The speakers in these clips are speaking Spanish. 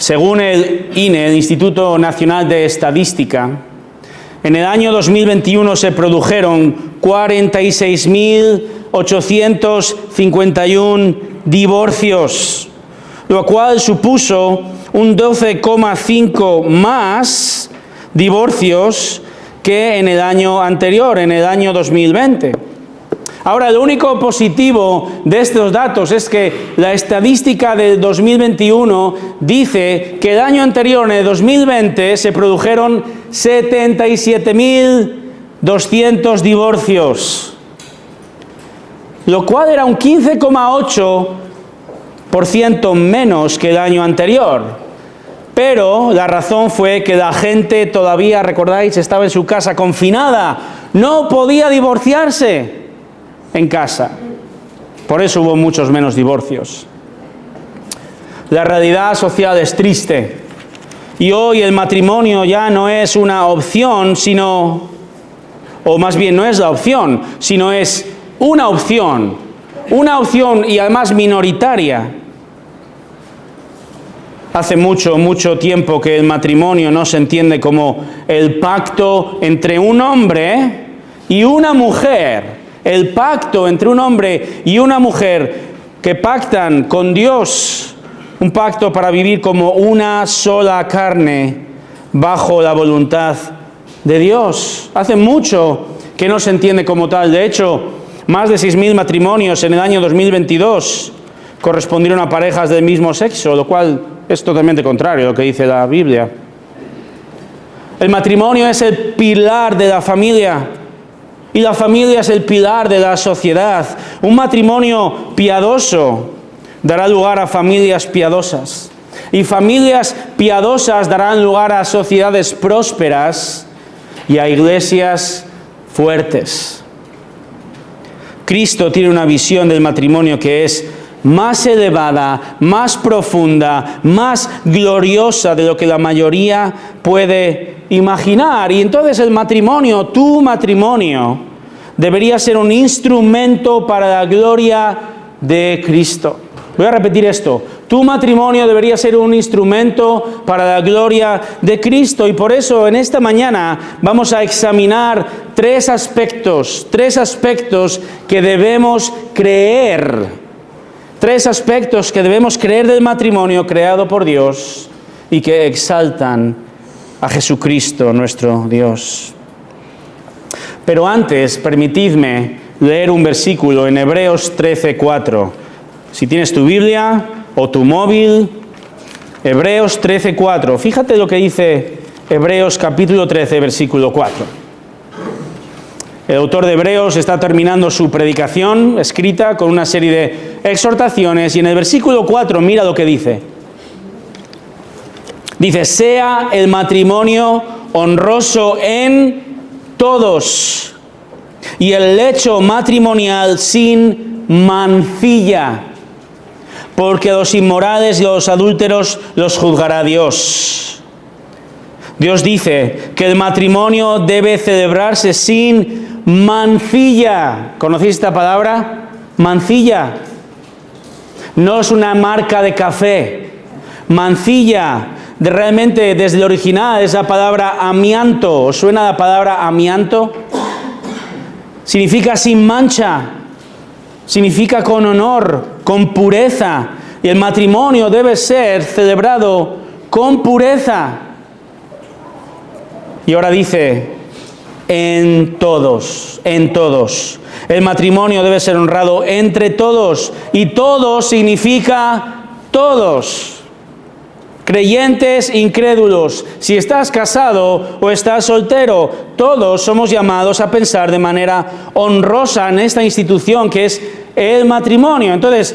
Según el INE, el Instituto Nacional de Estadística, en el año 2021 se produjeron 46.851 divorcios, lo cual supuso un 12,5 más divorcios que en el año anterior, en el año 2020. Ahora, lo único positivo de estos datos es que la estadística del 2021 dice que el año anterior, en el 2020, se produjeron 77.200 divorcios, lo cual era un 15,8% menos que el año anterior. Pero la razón fue que la gente todavía, recordáis, estaba en su casa confinada, no podía divorciarse en casa. Por eso hubo muchos menos divorcios. La realidad social es triste. Y hoy el matrimonio ya no es una opción, sino, o más bien no es la opción, sino es una opción y además minoritaria. Hace mucho tiempo que el matrimonio no se entiende como el pacto entre un hombre y una mujer. El pacto entre un hombre y una mujer que pactan con Dios, un pacto para vivir como una sola carne bajo la voluntad de Dios. Hace mucho que no se entiende como tal. De hecho, más de 6.000 matrimonios en el año 2022 correspondieron a parejas del mismo sexo, lo cual es totalmente contrario a lo que dice la Biblia. El matrimonio es el pilar de la familia. Y la familia es el pilar de la sociedad. Un matrimonio piadoso dará lugar a familias piadosas. Y familias piadosas darán lugar a sociedades prósperas y a iglesias fuertes. Cristo tiene una visión del matrimonio que es más elevada, más profunda, más gloriosa de lo que la mayoría puede imaginar. Y entonces el matrimonio, tu matrimonio, debería ser un instrumento para la gloria de Cristo. Voy a repetir esto. Tu matrimonio debería ser un instrumento para la gloria de Cristo. Y por eso en esta mañana vamos a examinar tres aspectos que debemos creer. Tres aspectos que debemos creer del matrimonio creado por Dios y que exaltan a Jesucristo, nuestro Dios. Pero antes, permitidme leer un versículo en Hebreos 13:4. Si tienes tu Biblia o tu móvil, Hebreos 13:4. Fíjate lo que dice Hebreos capítulo 13, versículo 4. El autor de Hebreos está terminando su predicación escrita con una serie de exhortaciones y en el versículo 4 mira lo que dice. Dice, sea el matrimonio honroso en todos y el lecho matrimonial sin mancilla, porque a los inmorales y a los adúlteros los juzgará Dios. Dios dice que el matrimonio debe celebrarse sin mancilla. ¿Conocéis esta palabra? Mancilla. No es una marca de café. Mancilla, realmente desde el original es la palabra amianto. ¿Os suena la palabra amianto? Significa sin mancha. Significa con honor, con pureza. Y el matrimonio debe ser celebrado con pureza. Y ahora dice, en todos. El matrimonio debe ser honrado entre todos. Y todos significa todos. Creyentes, incrédulos. Si estás casado o estás soltero, todos somos llamados a pensar de manera honrosa en esta institución que es el matrimonio. Entonces,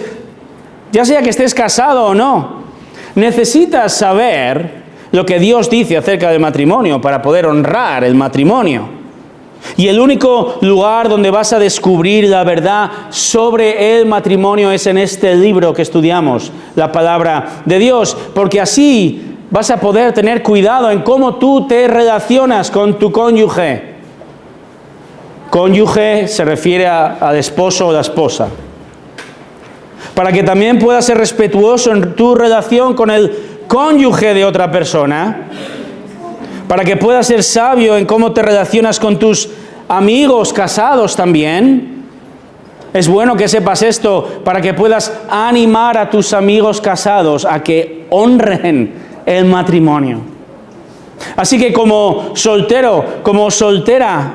ya sea que estés casado o no, necesitas saber lo que Dios dice acerca del matrimonio para poder honrar el matrimonio. Y el único lugar donde vas a descubrir la verdad sobre el matrimonio es en este libro que estudiamos, la palabra de Dios, porque así vas a poder tener cuidado en cómo tú te relacionas con tu cónyuge. Cónyuge se refiere al esposo o la esposa. Para que también puedas ser respetuoso en tu relación con el cónyuge de otra persona, para que puedas ser sabio en cómo te relacionas con tus amigos casados también. Es bueno que sepas esto para que puedas animar a tus amigos casados a que honren el matrimonio. Así que como soltero, como soltera,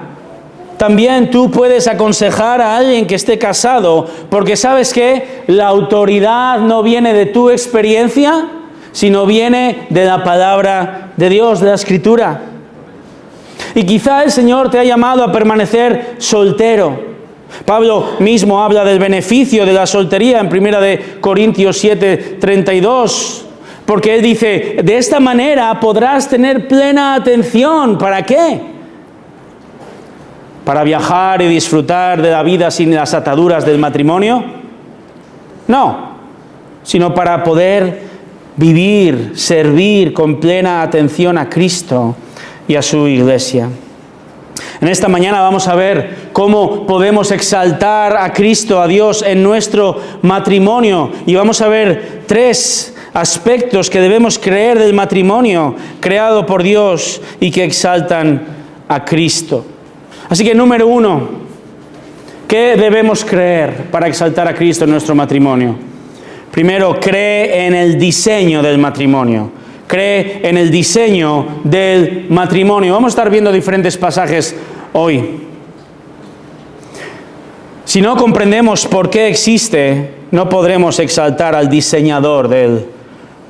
también tú puedes aconsejar a alguien que esté casado, porque sabes que la autoridad no viene de tu experiencia, sino viene de la palabra de Dios, de la Escritura. Y quizá el Señor te ha llamado a permanecer soltero. Pablo mismo habla del beneficio de la soltería en 1 Corintios 7:32, porque él dice, de esta manera podrás tener plena atención. ¿Para qué? ¿Para viajar y disfrutar de la vida sin las ataduras del matrimonio? No, sino para poder vivir, servir con plena atención a Cristo y a su iglesia. En esta mañana vamos a ver cómo podemos exaltar a Cristo, a Dios, en nuestro matrimonio. Y vamos a ver 3 aspectos que debemos creer del matrimonio creado por Dios y que exaltan a Cristo. Así que número 1, ¿qué debemos creer para exaltar a Cristo en nuestro matrimonio? Primero, cree en el diseño del matrimonio. Cree en el diseño del matrimonio. Vamos a estar viendo diferentes pasajes hoy. Si no comprendemos por qué existe, no podremos exaltar al diseñador del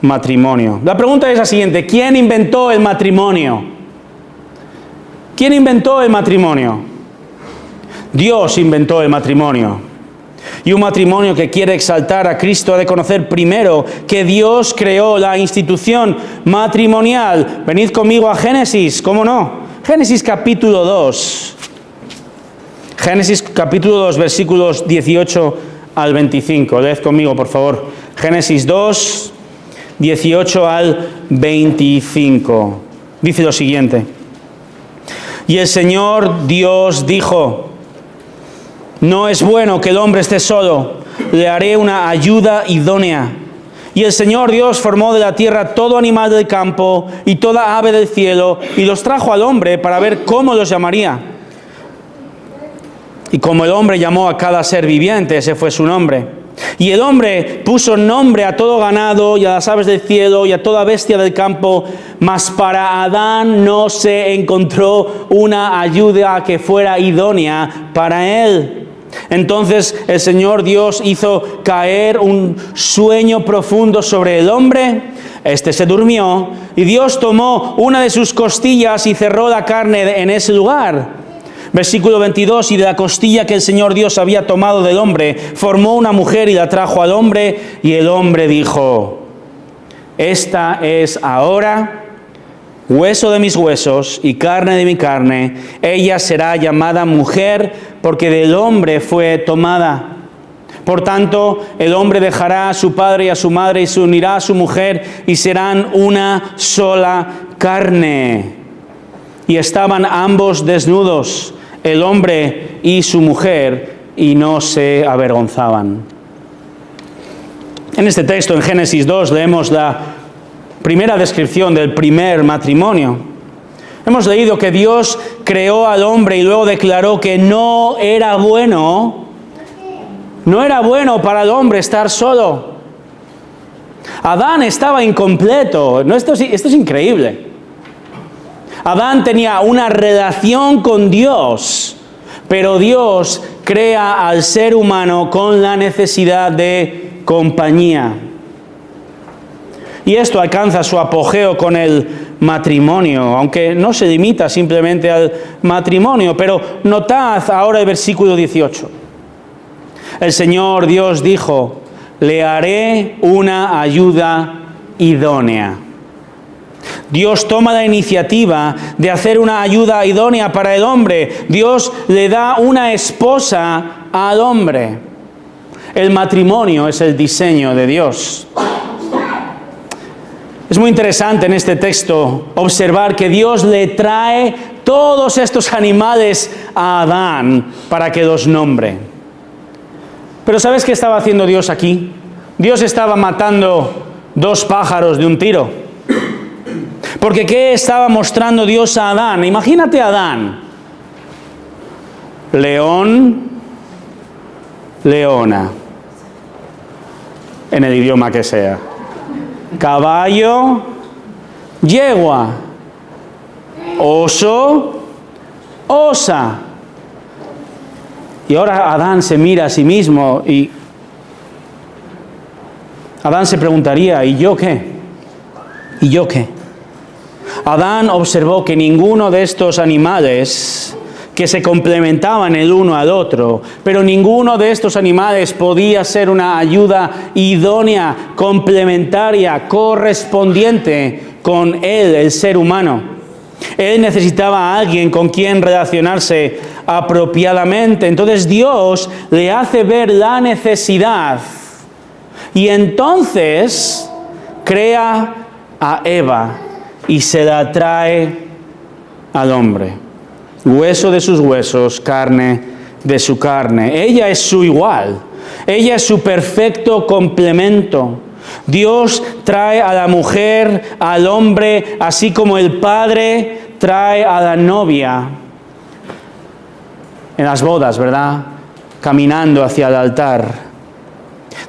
matrimonio. La pregunta es la siguiente: ¿quién inventó el matrimonio? ¿Quién inventó el matrimonio? Dios inventó el matrimonio. Y un matrimonio que quiere exaltar a Cristo ha de conocer primero que Dios creó la institución matrimonial. Venid conmigo a Génesis, ¿cómo no? Génesis capítulo 2. Génesis capítulo 2, versículos 18 al 25. Leed conmigo, por favor. Génesis 2, 18 al 25. Dice lo siguiente. Y el Señor Dios dijo: no es bueno que el hombre esté solo, le haré una ayuda idónea. Y el Señor Dios formó de la tierra todo animal del campo y toda ave del cielo, y los trajo al hombre para ver cómo los llamaría. Y como el hombre llamó a cada ser viviente, ese fue su nombre. Y el hombre puso nombre a todo ganado y a las aves del cielo y a toda bestia del campo, mas para Adán no se encontró una ayuda que fuera idónea para él. Entonces el Señor Dios hizo caer un sueño profundo sobre el hombre. Este se durmió y Dios tomó una de sus costillas y cerró la carne en ese lugar. Versículo 22, y de la costilla que el Señor Dios había tomado del hombre, formó una mujer y la trajo al hombre, y el hombre dijo: esta es ahora hueso de mis huesos y carne de mi carne. Ella será llamada mujer, porque del hombre fue tomada. Por tanto, el hombre dejará a su padre y a su madre y se unirá a su mujer, y serán una sola carne. Y estaban ambos desnudos, el hombre y su mujer, y no se avergonzaban. En este texto, en Génesis 2, leemos la primera descripción del primer matrimonio. Hemos leído que Dios creó al hombre y luego declaró que no era bueno para el hombre estar solo. Adán estaba incompleto. Esto es increíble. Adán tenía una relación con Dios, pero Dios crea al ser humano con la necesidad de compañía. Y esto alcanza su apogeo con el matrimonio, aunque no se limita simplemente al matrimonio. Pero notad ahora el versículo 18. El Señor Dios dijo: le haré una ayuda idónea. Dios toma la iniciativa de hacer una ayuda idónea para el hombre. Dios le da una esposa al hombre. El matrimonio es el diseño de Dios. Es muy interesante en este texto observar que Dios le trae todos estos animales a Adán para que los nombre. Pero ¿sabes qué estaba haciendo Dios aquí? Dios estaba matando 2 pájaros de un tiro. Porque ¿qué estaba mostrando Dios a Adán? Imagínate a Adán. León, leona, en el idioma que sea. Caballo, yegua. Oso, osa. Y ahora Adán se mira a sí mismo y Adán se preguntaría, ¿y yo qué? ¿Y yo qué? Adán observó que ninguno de estos animales que se complementaban el uno al otro, pero ninguno de estos animales podía ser una ayuda idónea, complementaria, correspondiente con él, el ser humano. Él necesitaba a alguien con quien relacionarse apropiadamente. Entonces Dios le hace ver la necesidad y entonces crea a Eva y se la trae al hombre. Hueso de sus huesos, carne de su carne. Ella es su igual. Ella es su perfecto complemento. Dios trae a la mujer, al hombre, así como el padre trae a la novia en las bodas, ¿verdad? Caminando hacia el altar.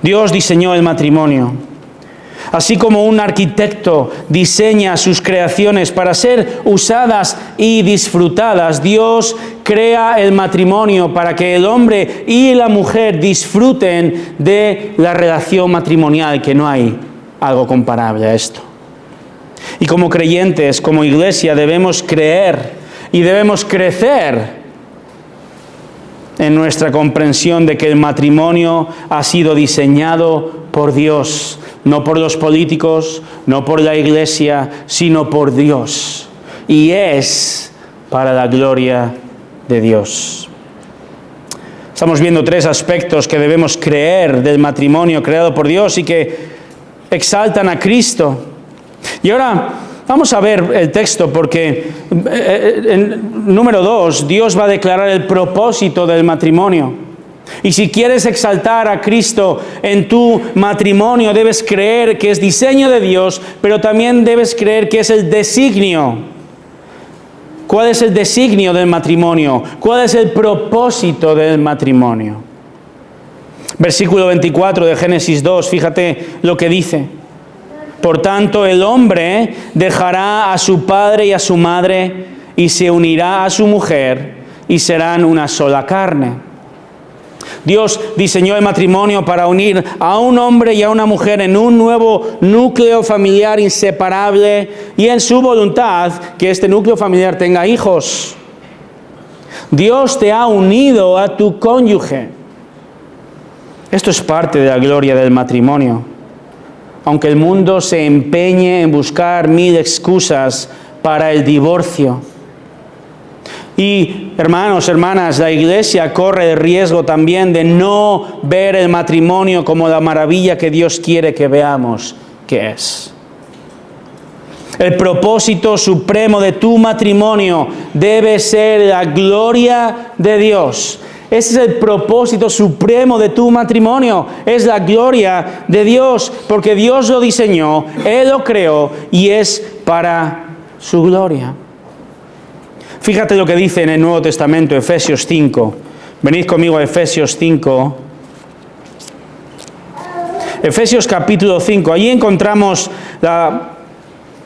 Dios diseñó el matrimonio. Así como un arquitecto diseña sus creaciones para ser usadas y disfrutadas, Dios crea el matrimonio para que el hombre y la mujer disfruten de la relación matrimonial, que no hay algo comparable a esto. Y como creyentes, como iglesia, debemos creer y debemos crecer en nuestra comprensión de que el matrimonio ha sido diseñado por Dios. No por los políticos, no por la iglesia, sino por Dios. Y es para la gloria de Dios. Estamos viendo 3 aspectos que debemos creer del matrimonio creado por Dios y que exaltan a Cristo. Y ahora vamos a ver el texto porque en número 2, Dios va a declarar el propósito del matrimonio. Y si quieres exaltar a Cristo en tu matrimonio, debes creer que es diseño de Dios, pero también debes creer que es el designio. ¿Cuál es el designio del matrimonio? ¿Cuál es el propósito del matrimonio? Versículo 24 de Génesis 2, fíjate lo que dice. Por tanto, el hombre dejará a su padre y a su madre y se unirá a su mujer y serán una sola carne. Dios diseñó el matrimonio para unir a un hombre y a una mujer en un nuevo núcleo familiar inseparable y en su voluntad que este núcleo familiar tenga hijos. Dios te ha unido a tu cónyuge. Esto es parte de la gloria del matrimonio. Aunque el mundo se empeñe en buscar 1000 excusas para el divorcio. Y hermanos, hermanas, la iglesia corre el riesgo también de no ver el matrimonio como la maravilla que Dios quiere que veamos que es. El propósito supremo de tu matrimonio debe ser la gloria de Dios. Ese es el propósito supremo de tu matrimonio, es la gloria de Dios, porque Dios lo diseñó, Él lo creó y es para su gloria. Fíjate lo que dice en el Nuevo Testamento, Efesios 5. Venid conmigo a Efesios 5. Efesios capítulo 5. Allí encontramos la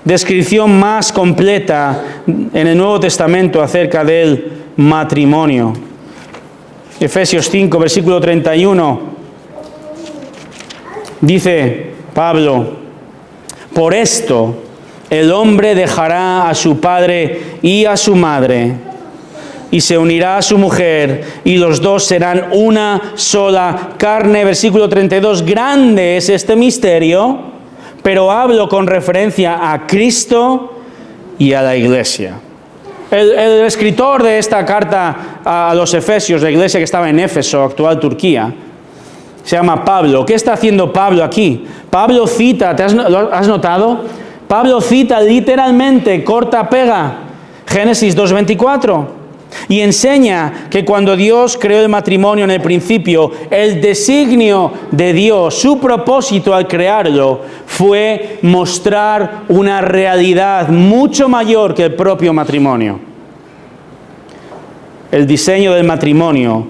descripción más completa en el Nuevo Testamento acerca del matrimonio. Efesios 5, versículo 31. Dice Pablo, por esto el hombre dejará a su padre y a su madre y se unirá a su mujer y los dos serán una sola carne. Versículo 32, grande es este misterio, pero hablo con referencia a Cristo y a la iglesia. El escritor de esta carta a los Efesios, la iglesia que estaba en Éfeso, actual Turquía, se llama Pablo. ¿Qué está haciendo Pablo aquí? Pablo cita, ¿lo has notado? Pablo cita literalmente, corta pega, Génesis 2:24. Y enseña que cuando Dios creó el matrimonio en el principio, el designio de Dios, su propósito al crearlo, fue mostrar una realidad mucho mayor que el propio matrimonio. El diseño del matrimonio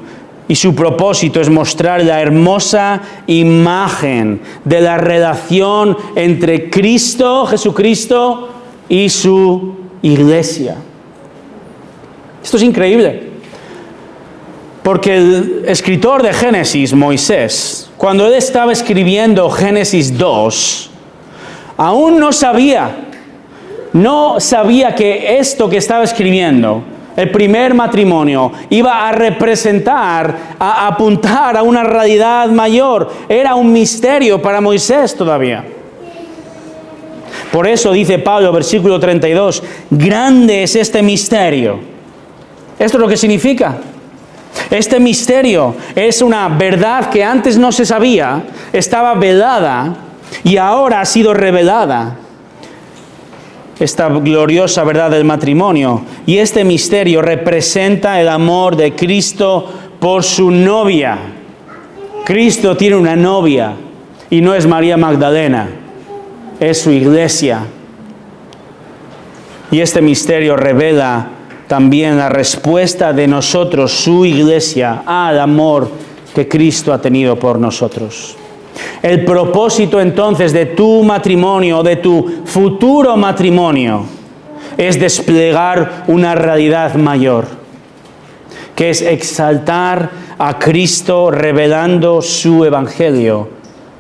y su propósito es mostrar la hermosa imagen de la relación entre Cristo, Jesucristo, y su iglesia. Esto es increíble, porque el escritor de Génesis, Moisés, cuando él estaba escribiendo Génesis 2, aún no sabía que esto que estaba escribiendo, el primer matrimonio, iba a representar, a apuntar a una realidad mayor. Era un misterio para Moisés todavía. Por eso dice Pablo, versículo 32, grande es este misterio. Esto es lo que significa. Este misterio es una verdad que antes no se sabía, estaba velada y ahora ha sido revelada. Esta gloriosa verdad del matrimonio. Y este misterio representa el amor de Cristo por su novia. Cristo tiene una novia y no es María Magdalena, es su iglesia. Y este misterio revela también la respuesta de nosotros, su iglesia, al amor que Cristo ha tenido por nosotros. El propósito entonces de tu matrimonio, de tu futuro matrimonio, es desplegar una realidad mayor, que es exaltar a Cristo revelando su evangelio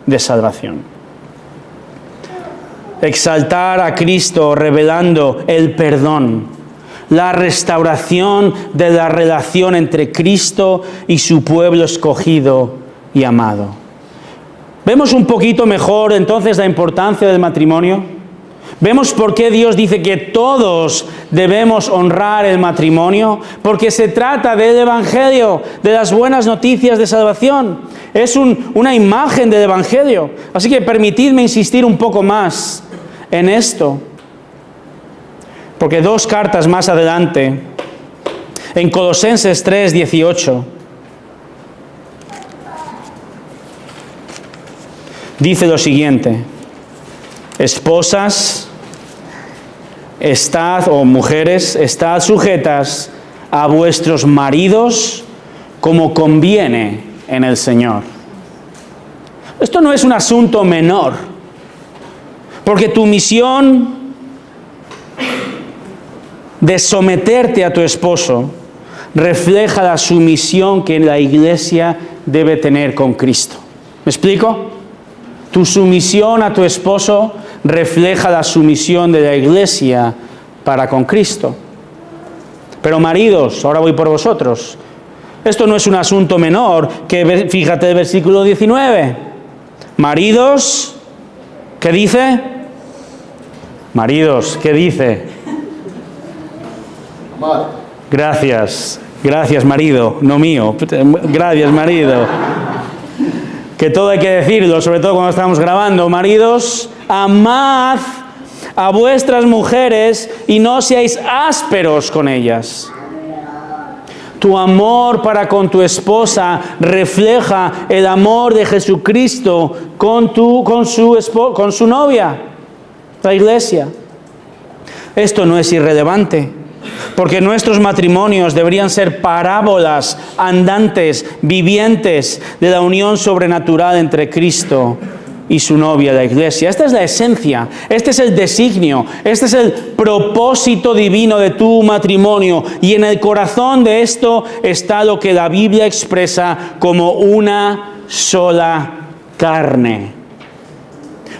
de salvación. Exaltar a Cristo revelando el perdón, la restauración de la relación entre Cristo y su pueblo escogido y amado. ¿Vemos un poquito mejor entonces la importancia del matrimonio? ¿Vemos por qué Dios dice que todos debemos honrar el matrimonio? Porque se trata del evangelio, de las buenas noticias de salvación. Es una imagen del evangelio. Así que permitidme insistir un poco más en esto. Porque 2 cartas más adelante, en Colosenses 3:18, dice lo siguiente: esposas, mujeres, estad sujetas a vuestros maridos como conviene en el Señor. Esto no es un asunto menor, porque tu misión de someterte a tu esposo refleja la sumisión que la iglesia debe tener con Cristo. ¿Me explico? Tu sumisión a tu esposo refleja la sumisión de la iglesia para con Cristo. Pero maridos, ahora voy por vosotros. Esto no es un asunto menor, que fíjate el versículo 19. Maridos, ¿qué dice? Maridos, ¿qué dice? Gracias marido, no mío. Gracias marido. Que todo hay que decirlo, sobre todo cuando estamos grabando. Maridos, amad a vuestras mujeres y no seáis ásperos con ellas. Tu amor para con tu esposa refleja el amor de Jesucristo con su novia, la iglesia. Esto no es irrelevante, porque nuestros matrimonios deberían ser parábolas andantes, vivientes de la unión sobrenatural entre Cristo y su novia, la iglesia. Esta es la esencia, este es el designio, este es el propósito divino de tu matrimonio. Y en el corazón de esto está lo que la Biblia expresa como una sola carne.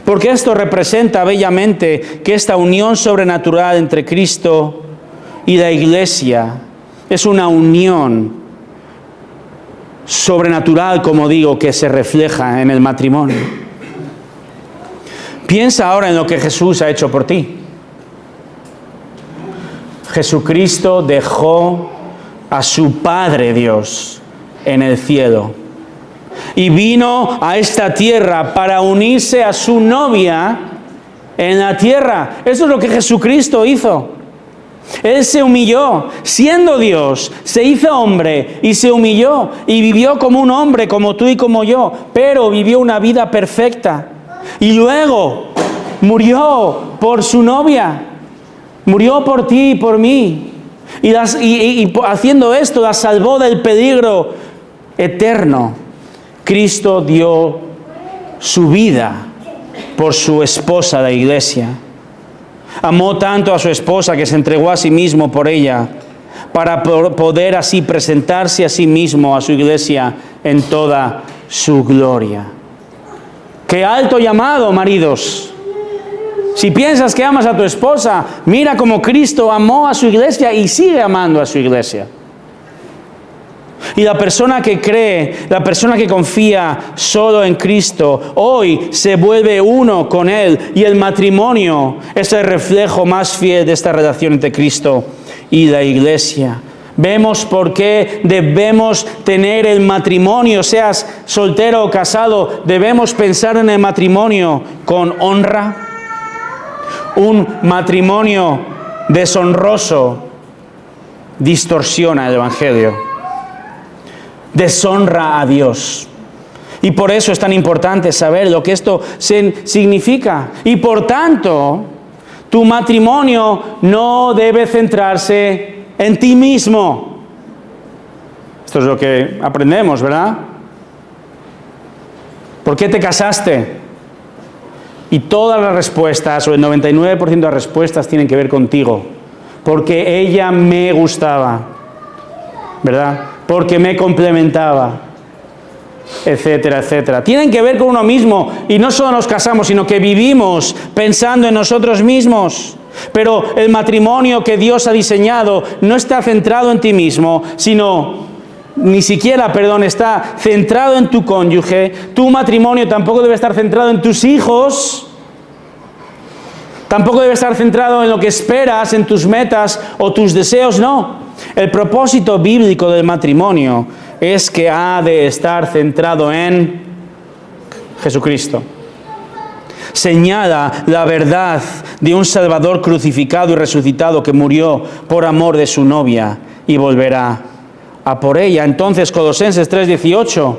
Porque esto representa bellamente que esta unión sobrenatural entre Cristo y la iglesia es una unión sobrenatural, como digo, que se refleja en el matrimonio. Piensa ahora en lo que Jesús ha hecho por ti. Jesucristo dejó a su Padre Dios en el cielo y vino a esta tierra para unirse a su novia en la tierra. Eso es lo que Jesucristo hizo. Él se humilló, siendo Dios, se hizo hombre y se humilló y vivió como un hombre, como tú y como yo, pero vivió una vida perfecta. Y luego murió por su novia, murió por ti y por mí. Y haciendo esto, la salvó del peligro eterno. Cristo dio su vida por su esposa, la iglesia. Amó tanto a su esposa que se entregó a sí mismo por ella, para poder así presentarse a sí mismo, a su iglesia, en toda su gloria. ¡Qué alto llamado, maridos! Si piensas que amas a tu esposa, mira cómo Cristo amó a su iglesia y sigue amando a su iglesia. Y la persona que cree, la persona que confía solo en Cristo, hoy se vuelve uno con Él. Y el matrimonio es el reflejo más fiel de esta relación entre Cristo y la iglesia. Vemos por qué debemos tener el matrimonio, seas soltero o casado, debemos pensar en el matrimonio con honra. Un matrimonio deshonroso distorsiona el Evangelio. Deshonra a Dios. Y por eso es tan importante saber lo que esto significa. Y por tanto, tu matrimonio no debe centrarse en ti mismo. Esto es lo que aprendemos, ¿verdad? ¿Por qué te casaste? Y todas las respuestas, o el 99% de las respuestas, tienen que ver contigo. Porque ella me gustaba, ¿verdad? Porque me complementaba, etcétera, etcétera. Tienen que ver con uno mismo, y no solo nos casamos, sino que vivimos pensando en nosotros mismos. Pero el matrimonio que Dios ha diseñado no está centrado en ti mismo, sino está centrado en tu cónyuge. Tu matrimonio tampoco debe estar centrado en tus hijos, tampoco debe estar centrado en lo que esperas, en tus metas o tus deseos, no. El propósito bíblico del matrimonio es que ha de estar centrado en Jesucristo. Señala la verdad de un Salvador crucificado y resucitado que murió por amor de su novia y volverá a por ella. Entonces, Colosenses 3:18,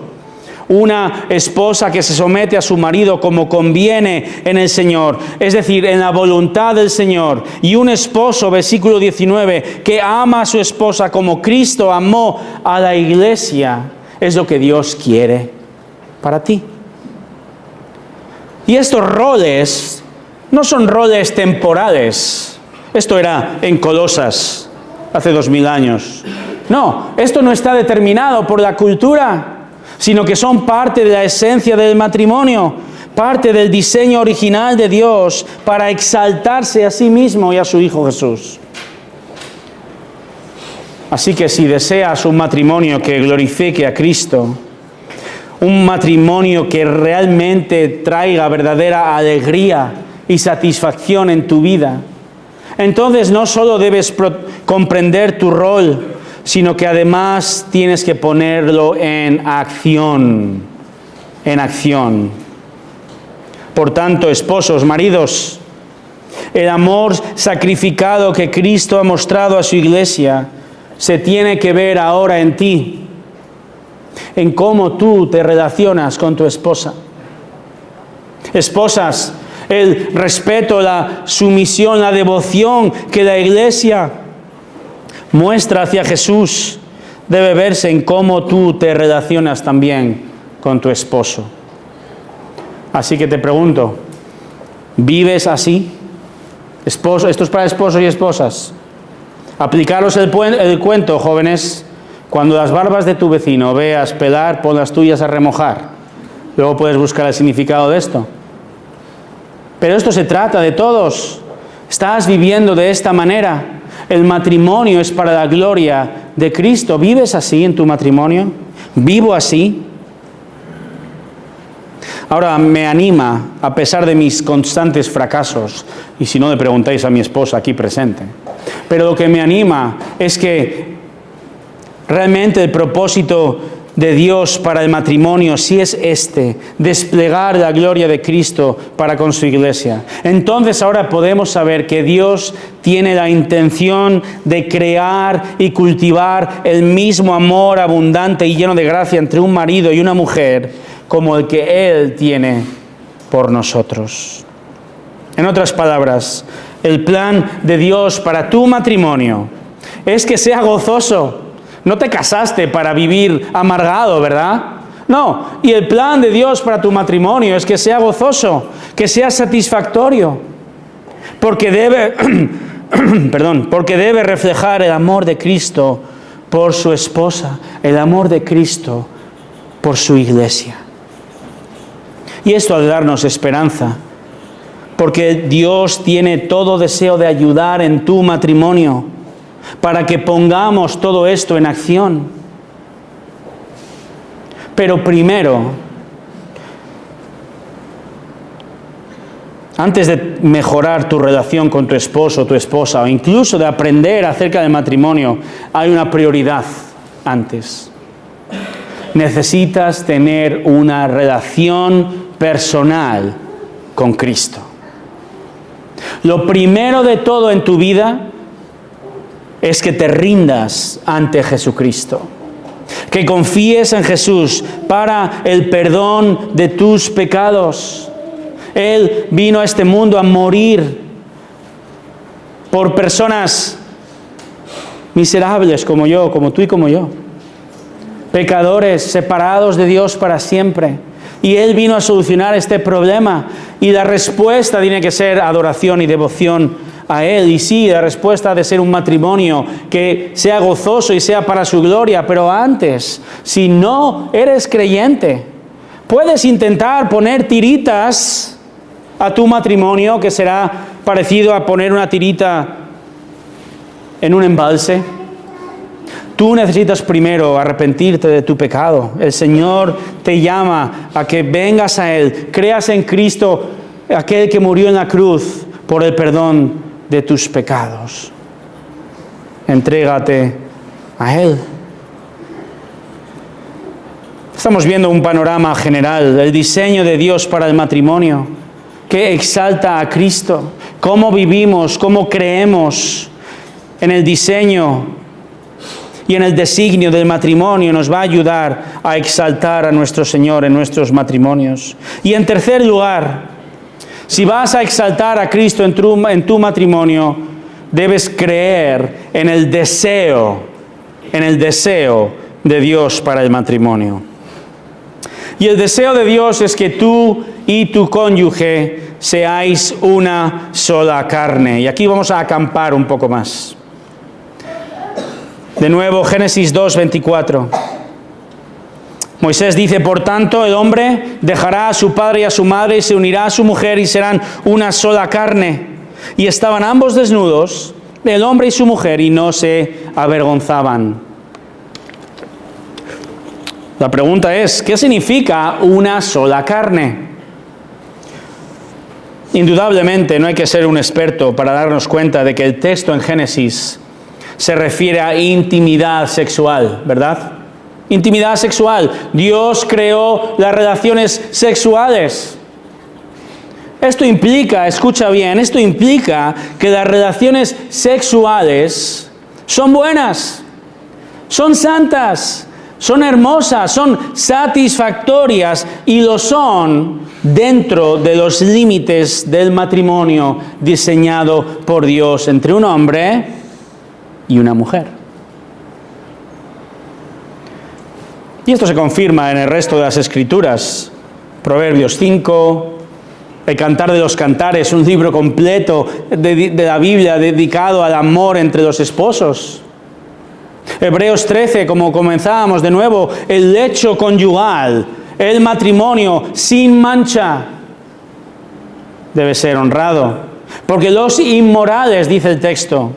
una esposa que se somete a su marido como conviene en el Señor, es decir, en la voluntad del Señor. Y un esposo, versículo 19, que ama a su esposa como Cristo amó a la iglesia, es lo que Dios quiere para ti. Y estos roles no son roles temporales. Esto era en Colosas hace 2000 años. No, esto no está determinado por la cultura, sino que son parte de la esencia del matrimonio, parte del diseño original de Dios para exaltarse a sí mismo y a su Hijo Jesús. Así que si deseas un matrimonio que glorifique a Cristo, un matrimonio que realmente traiga verdadera alegría y satisfacción en tu vida, entonces no solo debes comprender tu rol, sino que además tienes que ponerlo en acción. En acción. Por tanto, esposos, maridos, el amor sacrificado que Cristo ha mostrado a su iglesia se tiene que ver ahora en ti, en cómo tú te relacionas con tu esposa. Esposas, el respeto, la sumisión, la devoción que la iglesia muestra hacia Jesús debe verse en cómo tú te relacionas también con tu esposo. Así que te pregunto, ¿vives así? Esto es para esposos y esposas. Aplicaros el cuento, jóvenes. Cuando las barbas de tu vecino veas pelar, pon las tuyas a remojar. Luego puedes buscar el significado de esto. Pero esto se trata de todos. ¿Estás viviendo de esta manera? El matrimonio es para la gloria de Cristo. ¿Vives así en tu matrimonio? ¿Vivo así? Ahora me anima, a pesar de mis constantes fracasos, y si no le preguntáis a mi esposa aquí presente, pero lo que me anima es que realmente el propósito de Dios para el matrimonio, si es desplegar la gloria de Cristo para con su iglesia, entonces ahora podemos saber que Dios tiene la intención de crear y cultivar el mismo amor abundante y lleno de gracia entre un marido y una mujer como el que Él tiene por nosotros. En otras palabras, el plan de Dios para tu matrimonio es que sea gozoso. No te casaste para vivir amargado, ¿verdad? No, y el plan de Dios para tu matrimonio es que sea gozoso, que sea satisfactorio, porque debe, porque debe reflejar el amor de Cristo por su esposa, el amor de Cristo por su iglesia. Y esto ha de darnos esperanza, porque Dios tiene todo deseo de ayudar en tu matrimonio, para que pongamos todo esto en acción. Pero primero, antes de mejorar tu relación con tu esposo o tu esposa, o incluso de aprender acerca del matrimonio, hay una prioridad antes. Necesitas tener una relación personal con Cristo. Lo primero de todo en tu vida es que te rindas ante Jesucristo, que confíes en Jesús para el perdón de tus pecados. Él vino a este mundo a morir por personas miserables como yo, como tú y como yo, pecadores separados de Dios para siempre. Y Él vino a solucionar este problema, y la respuesta tiene que ser adoración y devoción a Él. Y sí, la respuesta ha de ser un matrimonio que sea gozoso y sea para su gloria. Pero antes, si no eres creyente, puedes intentar poner tiritas a tu matrimonio, que será parecido a poner una tirita en un embalse. Tú necesitas primero arrepentirte de tu pecado. El Señor te llama a que vengas a Él, creas en Cristo, aquel que murió en la cruz por el perdón de tus pecados. Entrégate a Él. Estamos viendo un panorama general del diseño de Dios para el matrimonio, que exalta a Cristo. Cómo vivimos, cómo creemos en el diseño y en el designio del matrimonio nos va a ayudar a exaltar a nuestro Señor en nuestros matrimonios. Y en tercer lugar, si vas a exaltar a Cristo en tu matrimonio, debes creer en el deseo de Dios para el matrimonio. Y el deseo de Dios es que tú y tu cónyuge seáis una sola carne. Y aquí vamos a acampar un poco más. De nuevo, Génesis 2:24. Moisés dice: por tanto, el hombre dejará a su padre y a su madre y se unirá a su mujer y serán una sola carne. Y estaban ambos desnudos, el hombre y su mujer, y no se avergonzaban. La pregunta es, ¿qué significa una sola carne? Indudablemente no hay que ser un experto para darnos cuenta de que el texto en Génesis se refiere a intimidad sexual, ¿verdad? Intimidad sexual. Dios creó las relaciones sexuales. Esto implica, escucha bien, esto implica que las relaciones sexuales son buenas, son santas, son hermosas, son satisfactorias y lo son dentro de los límites del matrimonio diseñado por Dios entre un hombre y una mujer. Y esto se confirma en el resto de las Escrituras. Proverbios 5, el Cantar de los Cantares, un libro completo de la Biblia dedicado al amor entre los esposos. Hebreos 13, como comenzábamos de nuevo, el lecho conyugal, el matrimonio sin mancha, debe ser honrado. Porque los inmorales, dice el texto,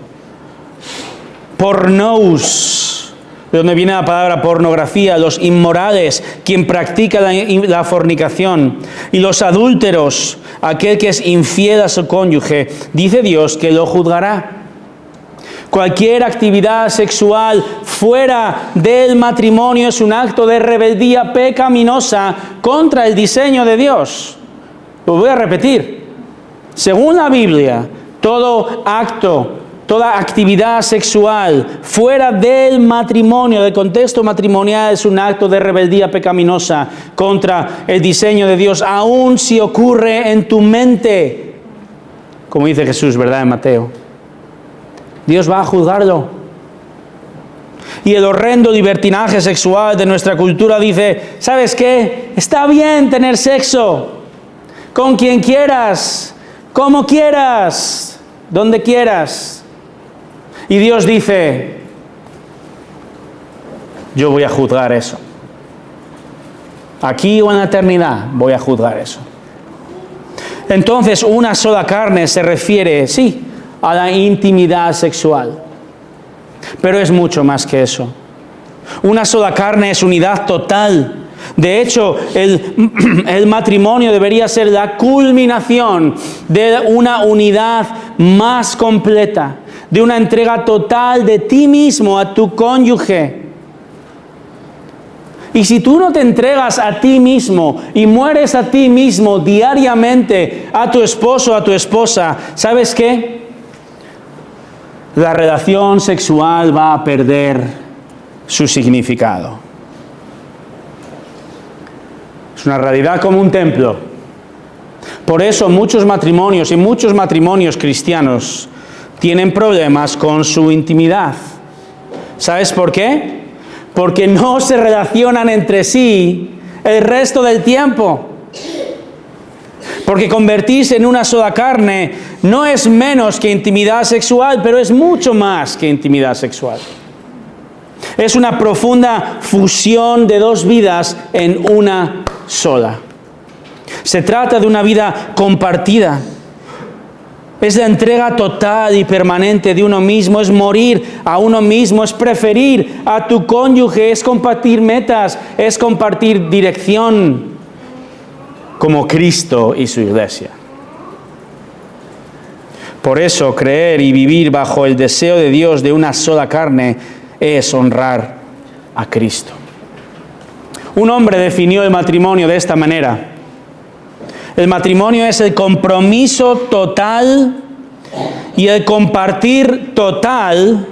pornous, de donde viene la palabra pornografía, los inmorales, quien practica la fornicación, y los adúlteros, aquel que es infiel a su cónyuge, dice Dios que lo juzgará. Cualquier actividad sexual fuera del matrimonio es un acto de rebeldía pecaminosa contra el diseño de Dios. Lo voy a repetir. Según la Biblia, todo acto, toda actividad sexual fuera del matrimonio, del contexto matrimonial, es un acto de rebeldía pecaminosa contra el diseño de Dios, aun si ocurre en tu mente, como dice Jesús, ¿verdad? En Mateo. Dios va a juzgarlo. Y el horrendo libertinaje sexual de nuestra cultura dice, ¿sabes qué? Está bien tener sexo con quien quieras, como quieras, donde quieras. Y Dios dice, yo voy a juzgar eso. Aquí o en la eternidad voy a juzgar eso. Entonces, una sola carne se refiere, sí, a la intimidad sexual. Pero es mucho más que eso. Una sola carne es unidad total. De hecho, el matrimonio debería ser la culminación de una unidad más completa, de una entrega total de ti mismo a tu cónyuge. Y si tú no te entregas a ti mismo y mueres a ti mismo diariamente, a tu esposo, a tu esposa, ¿sabes qué? La relación sexual va a perder su significado. Es una realidad como un templo. Por eso muchos matrimonios y muchos matrimonios cristianos tienen problemas con su intimidad. ¿Sabes por qué? Porque no se relacionan entre sí el resto del tiempo. Porque convertirse en una sola carne no es menos que intimidad sexual, pero es mucho más que intimidad sexual. Es una profunda fusión de dos vidas en una sola. Se trata de una vida compartida. Es la entrega total y permanente de uno mismo, es morir a uno mismo, es preferir a tu cónyuge, es compartir metas, es compartir dirección, como Cristo y su iglesia. Por eso, creer y vivir bajo el deseo de Dios de una sola carne es honrar a Cristo. Un hombre definió el matrimonio de esta manera. El matrimonio es el compromiso total y el compartir total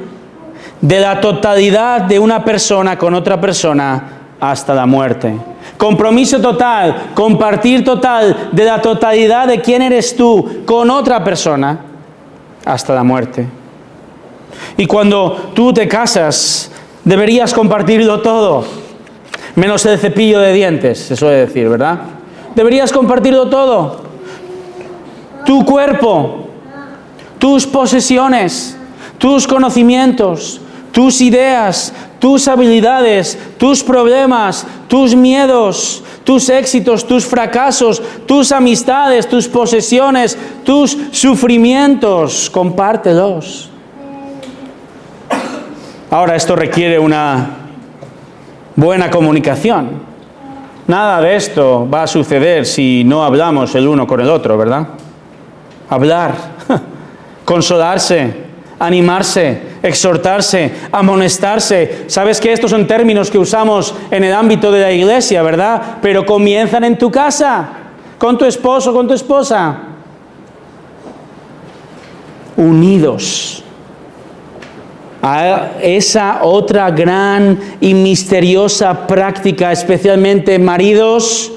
de la totalidad de una persona con otra persona hasta la muerte. Compromiso total, compartir total de la totalidad de quién eres tú con otra persona hasta la muerte. Y cuando tú te casas, deberías compartirlo todo, menos el cepillo de dientes, se suele decir, ¿verdad? Deberías compartirlo todo. Tu cuerpo, tus posesiones, tus conocimientos, tus ideas, tus habilidades, tus problemas, tus miedos, tus éxitos, tus fracasos, tus amistades, tus posesiones, tus sufrimientos, compártelos. Ahora, esto requiere una buena comunicación. Nada de esto va a suceder si no hablamos el uno con el otro, ¿verdad? Hablar, consolarse, animarse, exhortarse, amonestarse. Sabes que estos son términos que usamos en el ámbito de la iglesia, ¿verdad? Pero comienzan en tu casa, con tu esposo, con tu esposa. Unidos a esa otra gran y misteriosa práctica, especialmente maridos,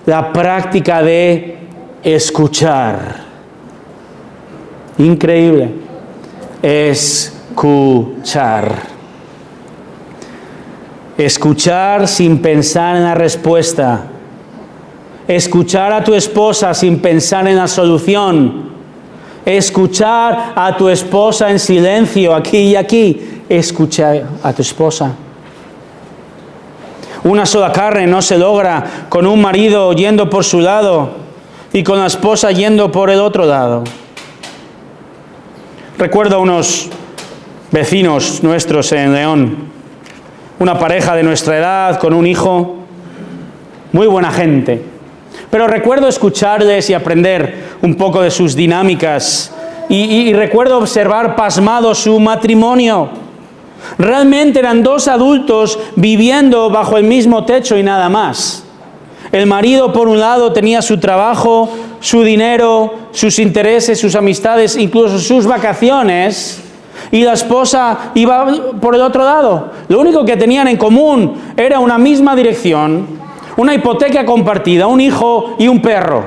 la práctica de escuchar. Increíble. Escuchar. Escuchar sin pensar en la respuesta. Escuchar a tu esposa sin pensar en la solución. Escuchar a tu esposa en silencio, aquí y aquí. Escucha a tu esposa. Una sola carne no se logra con un marido yendo por su lado y con la esposa yendo por el otro lado. Recuerdo a unos vecinos nuestros en León, una pareja de nuestra edad con un hijo, muy buena gente. Pero recuerdo escucharles y aprender un poco de sus dinámicas y recuerdo observar pasmado su matrimonio. Realmente eran dos adultos viviendo bajo el mismo techo y nada más. El marido, por un lado, tenía su trabajo, su dinero, sus intereses, sus amistades, incluso sus vacaciones, y la esposa iba por el otro lado. Lo único que tenían en común era una misma dirección, una hipoteca compartida, un hijo y un perro.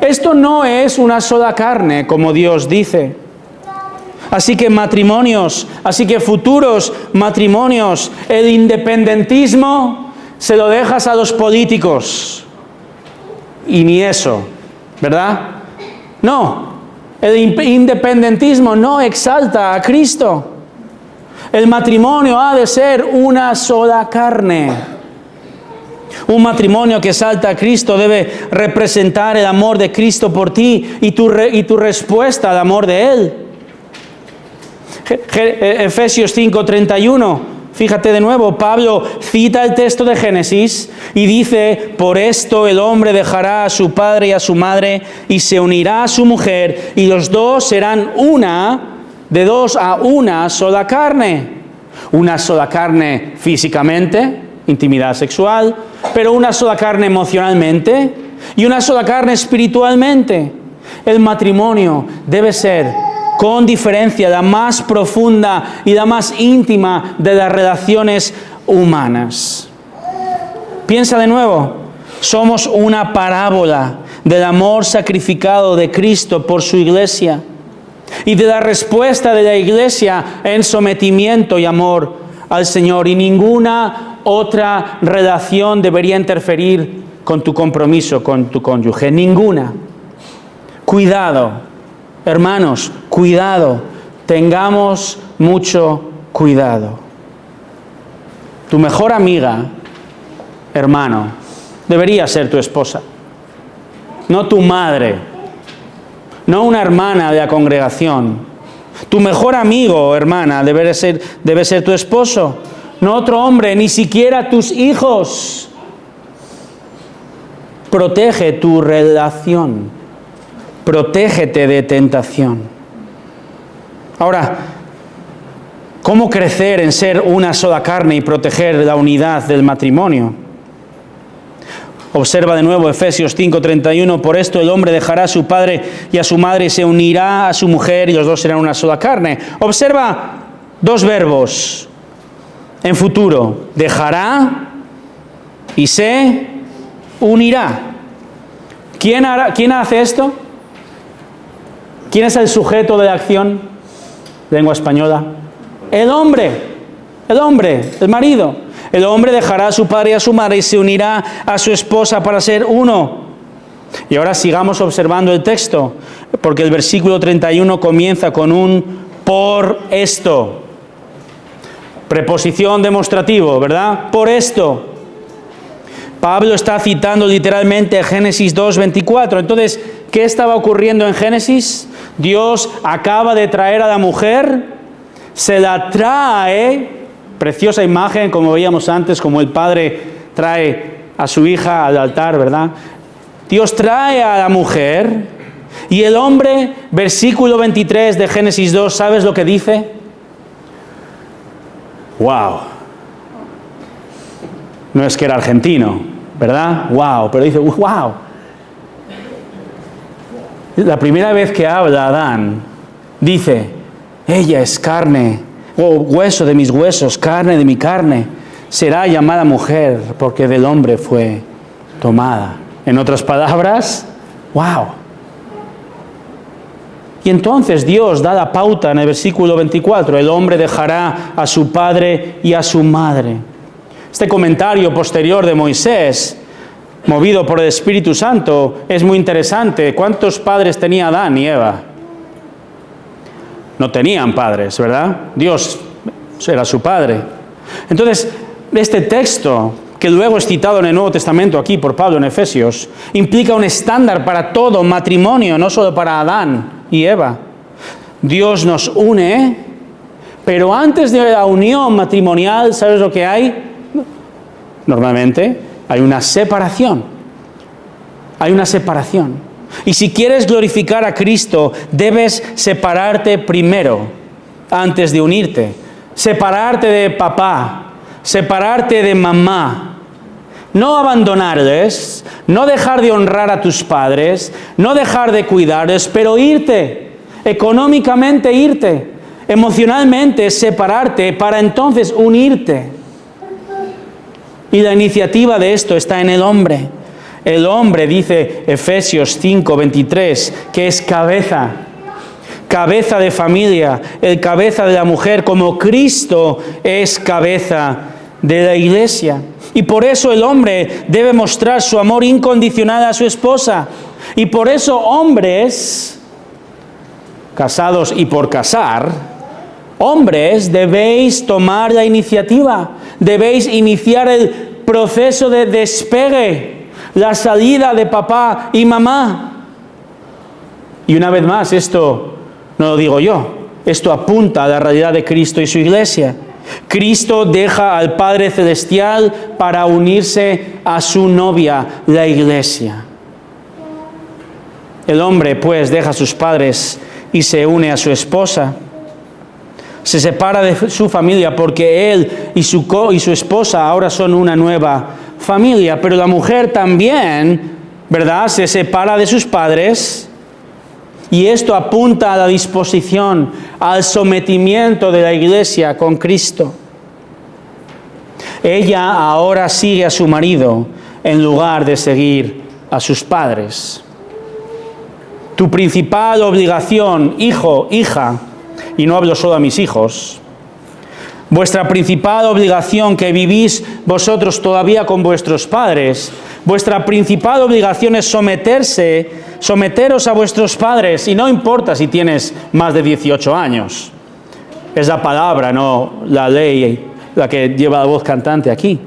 Esto no es una sola carne, como Dios dice. Así que matrimonios, así que futuros matrimonios, el independentismo se lo dejas a los políticos. Y ni eso, ¿verdad? No, el independentismo no exalta a Cristo. El matrimonio ha de ser una sola carne. Un matrimonio que exalta a Cristo debe representar el amor de Cristo por ti y tu respuesta al amor de Él. Efesios 5:31, fíjate de nuevo, Pablo cita el texto de Génesis y dice: por esto el hombre dejará a su padre y a su madre y se unirá a su mujer y los dos serán de dos a una sola carne. Una sola carne físicamente, intimidad sexual, pero una sola carne emocionalmente y una sola carne espiritualmente. El matrimonio debe ser, con diferencia, la más profunda y la más íntima de las relaciones humanas. Piensa de nuevo, somos una parábola del amor sacrificado de Cristo por su iglesia y de la respuesta de la iglesia en sometimiento y amor al Señor. Y ninguna otra relación debería interferir con tu compromiso con tu cónyuge. Ninguna. Cuidado. Hermanos, cuidado, tengamos mucho cuidado. Tu mejor amiga, hermano, debería ser tu esposa, no tu madre, no una hermana de la congregación. Tu mejor amigo, hermana, debe ser tu esposo, no otro hombre, ni siquiera tus hijos. Protege tu relación. Protégete de tentación. Ahora, ¿cómo crecer en ser una sola carne y proteger la unidad del matrimonio? Observa de nuevo Efesios 5:31. Por esto el hombre dejará a su padre y a su madre y se unirá a su mujer y los dos serán una sola carne. Observa dos verbos en futuro. Dejará y se unirá. ¿Quién hace esto? ¿Quién es el sujeto de la acción? Lengua española. El hombre, el marido. El hombre dejará a su padre y a su madre y se unirá a su esposa para ser uno. Y ahora sigamos observando el texto, porque el versículo 31 comienza con un por esto. Preposición demostrativo, ¿verdad? Por esto. Pablo está citando literalmente Génesis 2:24. Entonces, ¿qué estaba ocurriendo en Génesis? Dios acaba de traer a la mujer, se la trae, preciosa imagen como veíamos antes, como el padre trae a su hija al altar, ¿verdad? Dios trae a la mujer y el hombre, versículo 23 de Génesis 2, ¿sabes lo que dice? ¡Wow! No es que era argentino, ¿verdad? ¡Wow! Pero dice, ¡wow! La primera vez que habla Adán, dice, ella es carne, hueso de mis huesos, carne de mi carne, será llamada mujer porque del hombre fue tomada. En otras palabras, ¡wow! Y entonces Dios da la pauta en el versículo 24, el hombre dejará a su padre y a su madre. Este comentario posterior de Moisés, movido por el Espíritu Santo, es muy interesante. ¿Cuántos padres tenía Adán y Eva? No tenían padres, ¿verdad? Dios era su padre. Entonces, este texto, que luego es citado en el Nuevo Testamento aquí por Pablo en Efesios, implica un estándar para todo matrimonio, no solo para Adán y Eva. Dios nos une, pero antes de la unión matrimonial, ¿sabes lo que hay? Normalmente hay una separación. Hay una separación. Y si quieres glorificar a Cristo, debes separarte primero, antes de unirte. Separarte de papá, separarte de mamá. No abandonarles, no dejar de honrar a tus padres, no dejar de cuidarles, pero irte, económicamente irte, emocionalmente separarte para entonces unirte. Y la iniciativa de esto está en el hombre. El hombre, dice Efesios 5:23, que es cabeza de familia, el cabeza de la mujer, como Cristo es cabeza de la iglesia. Y por eso el hombre debe mostrar su amor incondicional a su esposa. Y por eso, hombres, casados y por casar, hombres, debéis tomar la iniciativa, debéis iniciar el proceso de despegue, la salida de papá y mamá. Y una vez más, esto no lo digo yo, esto apunta a la realidad de Cristo y su iglesia. Cristo deja al Padre Celestial para unirse a su novia, la iglesia. El hombre, pues, deja a sus padres y se une a su esposa. Se separa de su familia porque él y su esposa ahora son una nueva familia. Pero la mujer también, ¿verdad?, se separa de sus padres. Y esto apunta a la disposición, al sometimiento de la iglesia con Cristo. Ella ahora sigue a su marido en lugar de seguir a sus padres. Tu principal obligación, hijo, hija, y no hablo solo a mis hijos, vuestra principal obligación que vivís vosotros todavía con vuestros padres, vuestra principal obligación es someteros a vuestros padres, y no importa si tienes más de 18 años. Es la palabra, no la ley, la que lleva la voz cantante aquí.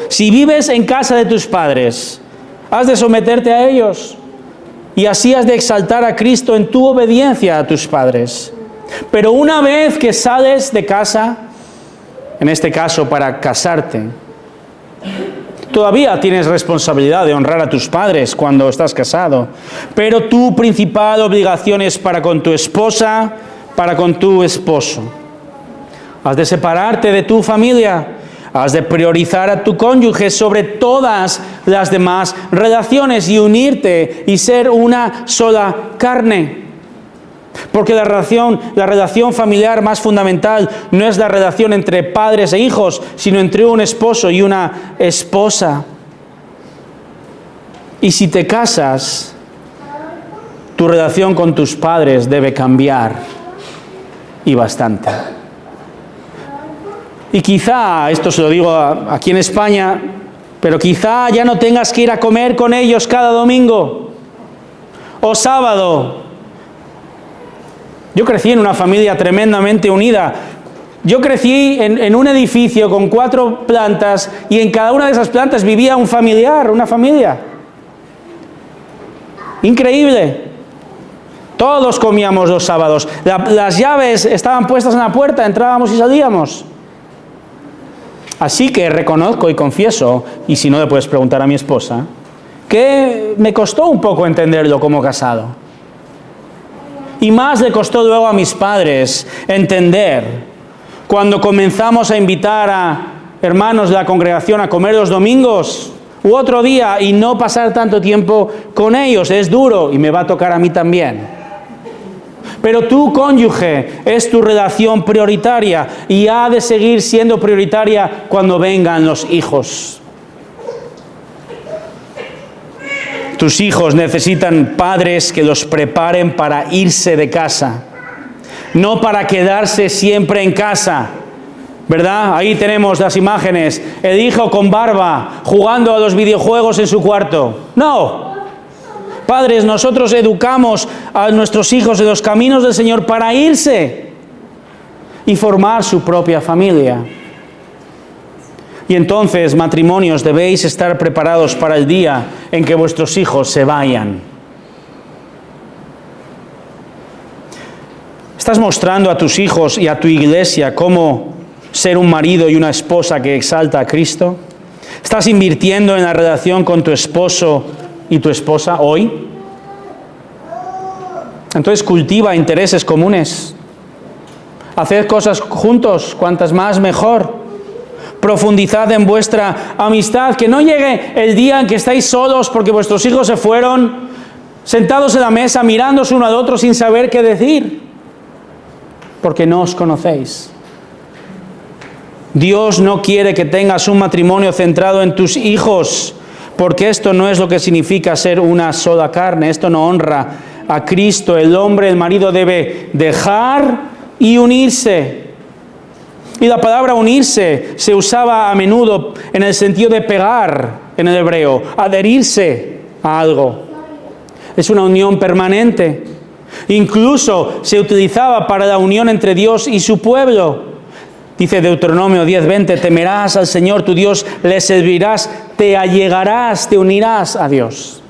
Si vives en casa de tus padres, has de someterte a ellos, y así has de exaltar a Cristo en tu obediencia a tus padres. Pero una vez que sales de casa, en este caso para casarte, todavía tienes responsabilidad de honrar a tus padres cuando estás casado, pero tu principal obligación es para con tu esposa, para con tu esposo. Has de separarte de tu familia, has de priorizar a tu cónyuge sobre todas las demás relaciones y unirte y ser una sola carne. Porque la relación familiar más fundamental no es la relación entre padres e hijos, sino entre un esposo y una esposa. Y si te casas, tu relación con tus padres debe cambiar, y bastante. Y quizá, esto se lo digo aquí en España, pero quizá ya no tengas que ir a comer con ellos cada domingo o sábado. Yo crecí en una familia tremendamente unida. Yo crecí en un edificio con 4 plantas y en cada una de esas plantas vivía un familiar, una familia. Increíble. Todos comíamos los sábados. Las llaves estaban puestas en la puerta, entrábamos y salíamos. Así que reconozco y confieso, y si no le puedes preguntar a mi esposa, que me costó un poco entenderlo como casado. Y más le costó luego a mis padres entender cuando comenzamos a invitar a hermanos de la congregación a comer los domingos u otro día y no pasar tanto tiempo con ellos. Es duro y me va a tocar a mí también. Pero tu cónyuge es tu relación prioritaria y ha de seguir siendo prioritaria cuando vengan los hijos. Tus hijos necesitan padres que los preparen para irse de casa, no para quedarse siempre en casa, ¿verdad? Ahí tenemos las imágenes, el hijo con barba jugando a los videojuegos en su cuarto. No. Padres, nosotros educamos a nuestros hijos en los caminos del Señor para irse y formar su propia familia. Y entonces, matrimonios, debéis estar preparados para el día en que vuestros hijos se vayan. ¿Estás mostrando a tus hijos y a tu iglesia cómo ser un marido y una esposa que exalta a Cristo? ¿Estás invirtiendo en la relación con tu esposo y tu esposa hoy? Entonces cultiva intereses comunes. Haced cosas juntos, cuantas más mejor. Profundizad en vuestra amistad, que no llegue el día en que estáis solos porque vuestros hijos se fueron, sentados en la mesa, mirándose uno al otro sin saber qué decir, porque no os conocéis. Dios no quiere que tengas un matrimonio centrado en tus hijos, porque esto no es lo que significa ser una sola carne. Esto no honra a Cristo. El hombre, el marido, debe dejar y unirse. Y la palabra unirse se usaba a menudo en el sentido de pegar en el hebreo, adherirse a algo. Es una unión permanente. Incluso se utilizaba para la unión entre Dios y su pueblo. Dice Deuteronomio 10:20, temerás al Señor tu Dios, le servirás, te allegarás, te unirás a Dios.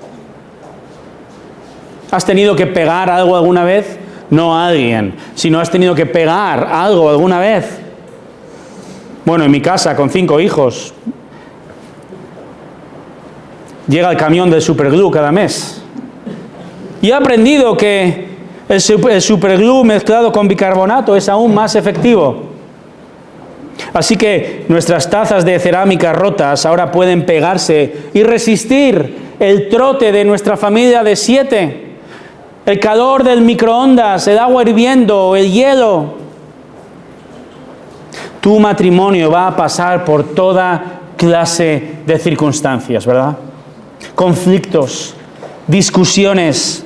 ¿Has tenido que pegar algo alguna vez? No a alguien, sino has tenido que pegar algo alguna vez. Bueno, en mi casa, con 5 hijos, llega el camión del superglue cada mes. Y he aprendido que el superglue mezclado con bicarbonato es aún más efectivo. Así que nuestras tazas de cerámica rotas ahora pueden pegarse y resistir el trote de nuestra familia de 7, el calor del microondas, el agua hirviendo, el hielo. Tu matrimonio va a pasar por toda clase de circunstancias, ¿verdad? Conflictos, discusiones,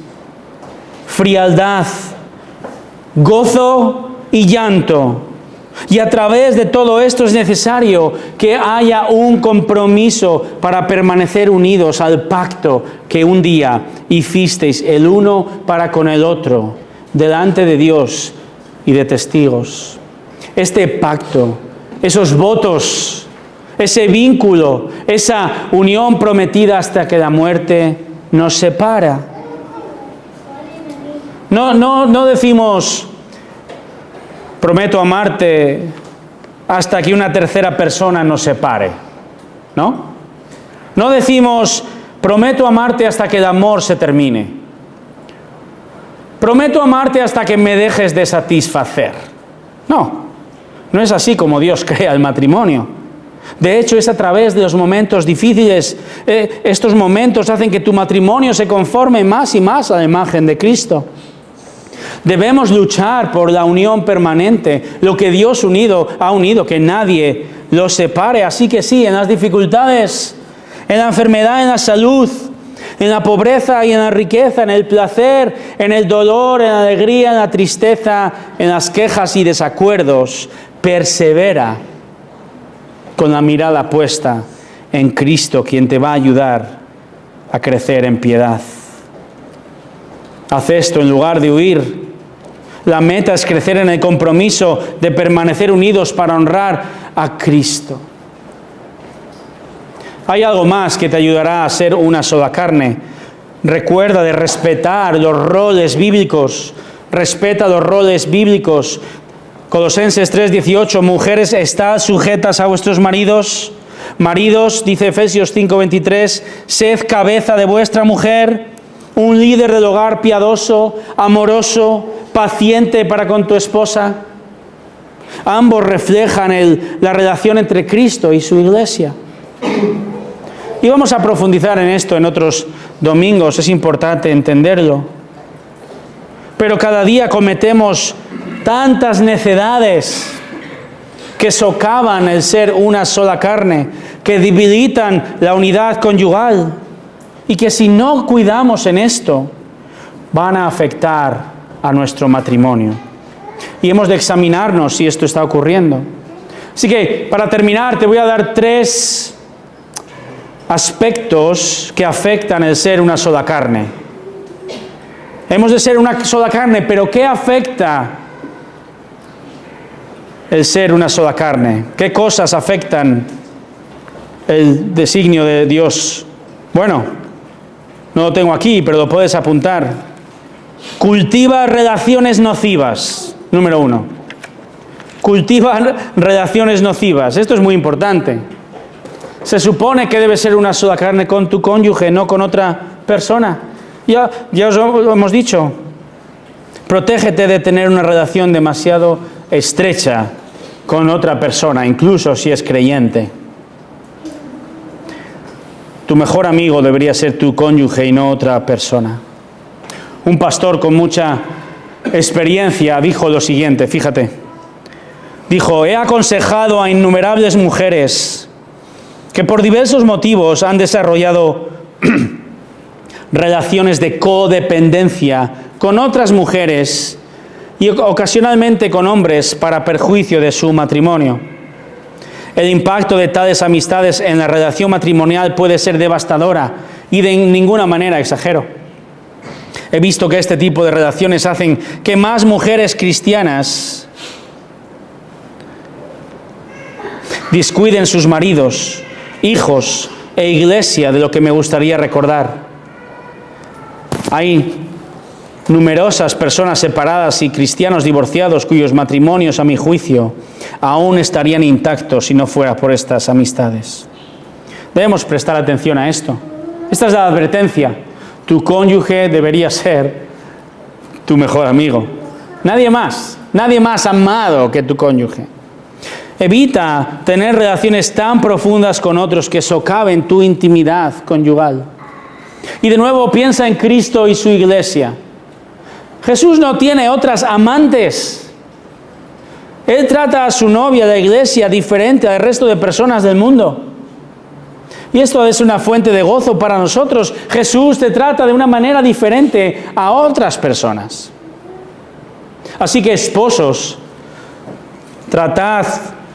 frialdad, gozo y llanto. Y a través de todo esto es necesario que haya un compromiso para permanecer unidos al pacto que un día hicisteis el uno para con el otro, delante de Dios y de testigos. Este pacto, esos votos, ese vínculo, esa unión prometida hasta que la muerte nos separa. No decimos, prometo amarte hasta que una tercera persona nos separe, ¿no? No decimos, prometo amarte hasta que el amor se termine. Prometo amarte hasta que me dejes de satisfacer. No es así como Dios crea el matrimonio. De hecho, es a través de los momentos difíciles. Estos momentos hacen que tu matrimonio se conforme más y más a la imagen de Cristo. Debemos luchar por la unión permanente, lo que Dios ha unido, que nadie lo separe. Así que sí, en las dificultades, en la enfermedad, en la salud, en la pobreza y en la riqueza, en el placer, en el dolor, en la alegría, en la tristeza, en las quejas y desacuerdos, persevera con la mirada puesta en Cristo, quien te va a ayudar a crecer en piedad. Haz esto en lugar de huir. La meta es crecer en el compromiso de permanecer unidos para honrar a Cristo. Hay algo más que te ayudará a ser una sola carne. Recuerda de respetar los roles bíblicos. Respeta los roles bíblicos. Colosenses 3:18, mujeres, estad sujetas a vuestros maridos. Maridos, dice Efesios 5:23, sed cabeza de vuestra mujer, un líder del hogar piadoso, amoroso, paciente para con tu esposa. Ambos reflejan la relación entre Cristo y su iglesia. Y vamos a profundizar en esto en otros domingos, es importante entenderlo. Pero cada día cometemos tantas necedades que socavan el ser una sola carne, que debilitan la unidad conyugal y que si no cuidamos en esto, van a afectar a nuestro matrimonio. Y hemos de examinarnos si esto está ocurriendo. Así que, para terminar, te voy a dar 3 aspectos que afectan el ser una sola carne. Hemos de ser una sola carne, pero ¿qué afecta el ser una sola carne? ¿Qué cosas afectan el designio de Dios? Bueno, no lo tengo aquí, pero lo puedes apuntar. Cultiva relaciones nocivas, número 1. Cultiva relaciones nocivas. Esto es muy importante. Se supone que debe ser una sola carne con tu cónyuge, no con otra persona. Ya os lo hemos dicho. Protégete de tener una relación demasiado estrecha con otra persona, incluso si es creyente. Tu mejor amigo debería ser tu cónyuge y no otra persona. Un pastor con mucha experiencia dijo lo siguiente, fíjate. Dijo, he aconsejado a innumerables mujeres que por diversos motivos han desarrollado relaciones de codependencia con otras mujeres y ocasionalmente con hombres para perjuicio de su matrimonio. El impacto de tales amistades en la relación matrimonial puede ser devastadora y de ninguna manera exagero. He visto que este tipo de relaciones hacen que más mujeres cristianas descuiden sus maridos, hijos e iglesia de lo que me gustaría recordar. Hay numerosas personas separadas y cristianos divorciados cuyos matrimonios, a mi juicio, aún estarían intactos si no fuera por estas amistades. Debemos prestar atención a esto. Esta es la advertencia. Tu cónyuge debería ser tu mejor amigo. Nadie más amado que tu cónyuge. Evita tener relaciones tan profundas con otros que socaven tu intimidad conyugal. Y de nuevo piensa en Cristo y su iglesia. Jesús no tiene otras amantes. Él trata a su novia, la iglesia, diferente al resto de personas del mundo. Y esto es una fuente de gozo para nosotros. Jesús te trata de una manera diferente a otras personas. Así que esposos, tratad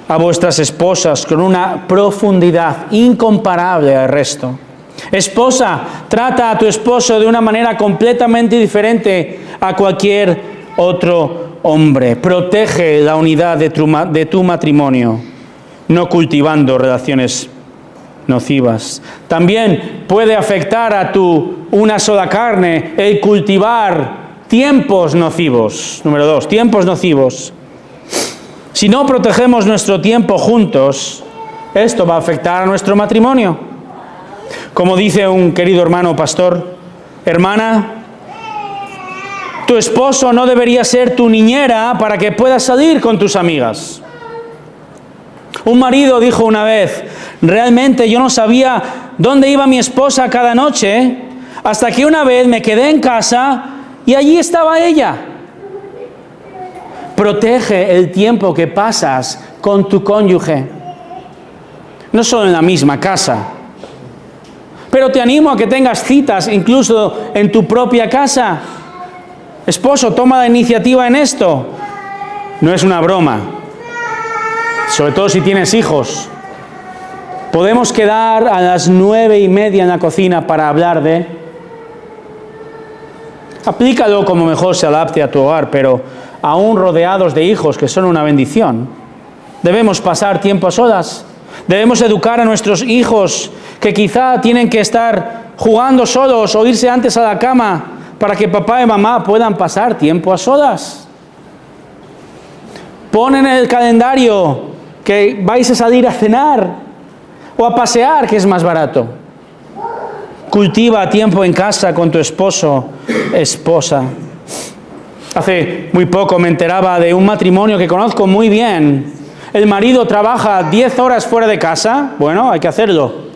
a vuestras esposas con una profundidad incomparable al resto. Esposa, trata a tu esposo de una manera completamente diferente a cualquier otro hombre. Protege la unidad de tu matrimonio, no cultivando relaciones nocivas. También puede afectar a tu una sola carne el cultivar tiempos nocivos. Número 2, tiempos nocivos. Si no protegemos nuestro tiempo juntos, esto va a afectar a nuestro matrimonio. Como dice un querido hermano pastor, hermana, tu esposo no debería ser tu niñera para que puedas salir con tus amigas. Un marido dijo una vez, realmente yo no sabía dónde iba mi esposa cada noche, hasta que una vez me quedé en casa y allí estaba ella. Protege el tiempo que pasas con tu cónyuge, no solo en la misma casa, pero te animo a que tengas citas incluso en tu propia casa. Esposo, toma la iniciativa en esto. No es una broma, sobre todo si tienes hijos. Podemos quedar a las 9:30 en la cocina para hablar de... Aplícalo como mejor se adapte a tu hogar, pero aún rodeados de hijos que son una bendición, debemos pasar tiempo a solas. Debemos educar a nuestros hijos que quizá tienen que estar jugando solos o irse antes a la cama para que papá y mamá puedan pasar tiempo a solas. Pon en el calendario que vais a salir a cenar o a pasear, que es más barato. Cultiva tiempo en casa con tu esposo, esposa. Hace muy poco me enteraba de un matrimonio que conozco muy bien. El marido trabaja 10 horas fuera de casa, bueno, hay que hacerlo.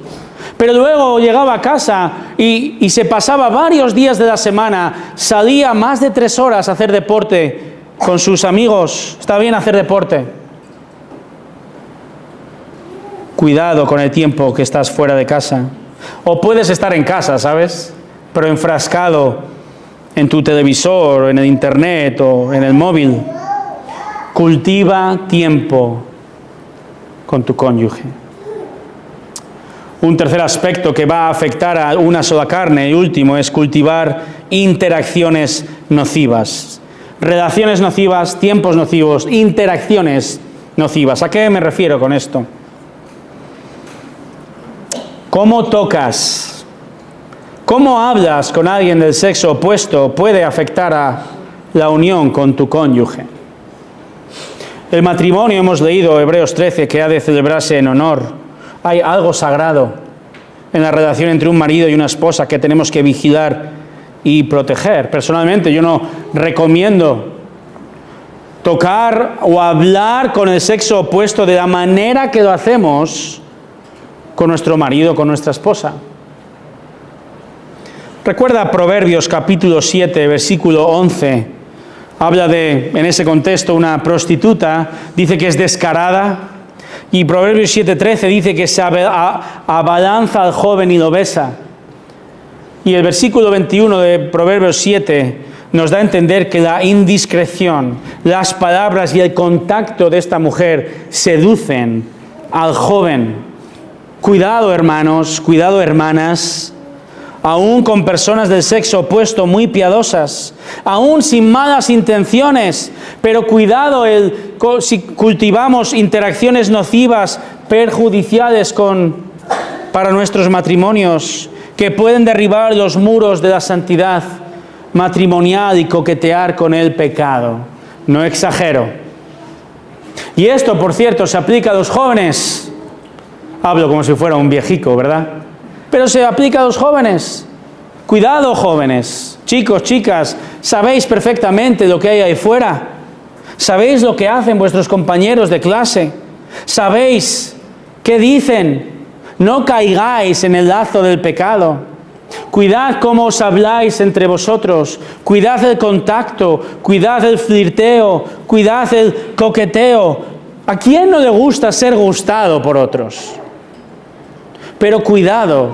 Pero luego llegaba a casa y se pasaba varios días de la semana, salía más de 3 horas a hacer deporte con sus amigos. Está bien hacer deporte. Cuidado con el tiempo que estás fuera de casa. O puedes estar en casa, ¿sabes? Pero enfrascado en tu televisor, en el internet o en el móvil. Cultiva tiempo con tu cónyuge. Un tercer aspecto que va a afectar a una sola carne y último es cultivar interacciones nocivas. Relaciones nocivas, tiempos nocivos, interacciones nocivas. ¿A qué me refiero con esto? ¿Cómo tocas? ¿Cómo hablas con alguien del sexo opuesto puede afectar a la unión con tu cónyuge? El matrimonio, hemos leído Hebreos 13, que ha de celebrarse en honor. Hay algo sagrado en la relación entre un marido y una esposa que tenemos que vigilar y proteger. Personalmente, yo no recomiendo tocar o hablar con el sexo opuesto de la manera que lo hacemos con nuestro marido, con nuestra esposa. Recuerda Proverbios capítulo 7, versículo 11. Habla de, en ese contexto, una prostituta, dice que es descarada. Y Proverbios 7:13 dice que se abalanza al joven y lo besa. Y el versículo 21 de Proverbios 7 nos da a entender que la indiscreción, las palabras y el contacto de esta mujer seducen al joven. Cuidado, hermanos, cuidado, hermanas, aún con personas del sexo opuesto muy piadosas, aún sin malas intenciones, pero cuidado si cultivamos interacciones nocivas, perjudiciales para nuestros matrimonios, que pueden derribar los muros de la santidad matrimonial y coquetear con el pecado. No exagero. Y esto, por cierto, se aplica a los jóvenes. Hablo como si fuera un viejico, ¿verdad? Pero se aplica a los jóvenes. Cuidado, jóvenes, chicos, chicas, sabéis perfectamente lo que hay ahí fuera. Sabéis lo que hacen vuestros compañeros de clase. Sabéis qué dicen. No caigáis en el lazo del pecado. Cuidad cómo os habláis entre vosotros. Cuidad el contacto. Cuidad el flirteo. Cuidad el coqueteo. ¿A quién no le gusta ser gustado por otros? Pero cuidado,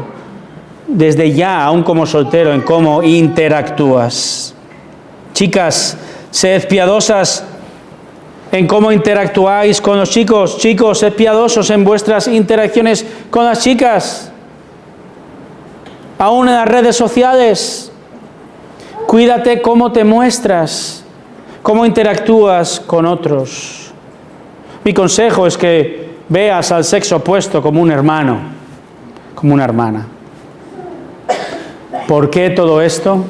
desde ya, aún como soltero, en cómo interactúas. Chicas, sed piadosas en cómo interactuáis con los chicos. Chicos, sed piadosos en vuestras interacciones con las chicas. Aún en las redes sociales. Cuídate cómo te muestras, cómo interactúas con otros. Mi consejo es que veas al sexo opuesto como un hermano, como una hermana. ¿Por qué todo esto?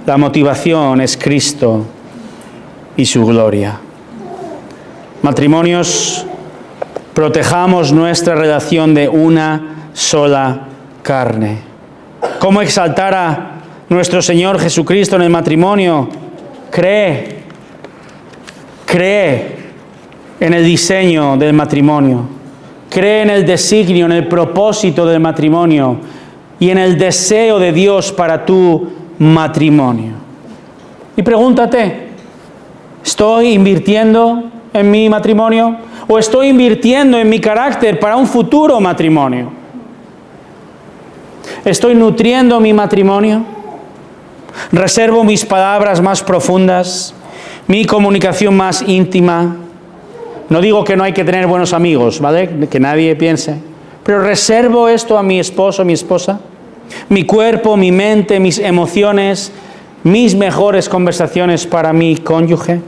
La motivación es Cristo y su gloria. Matrimonios, protejamos nuestra relación de una sola carne. ¿Cómo exaltar a nuestro Señor Jesucristo en el matrimonio? Cree en el diseño del matrimonio. Cree en el designio, en el propósito del matrimonio y en el deseo de Dios para tu matrimonio. Y pregúntate, ¿estoy invirtiendo en mi matrimonio? ¿O estoy invirtiendo en mi carácter para un futuro matrimonio? ¿Estoy nutriendo mi matrimonio? ¿Reservo mis palabras más profundas? ¿Mi comunicación más íntima? No digo que no hay que tener buenos amigos, ¿vale? Que nadie piense. Pero ¿reservo esto a mi esposo, mi esposa? Mi cuerpo, mi mente, mis emociones, mis mejores conversaciones para mi cónyuge.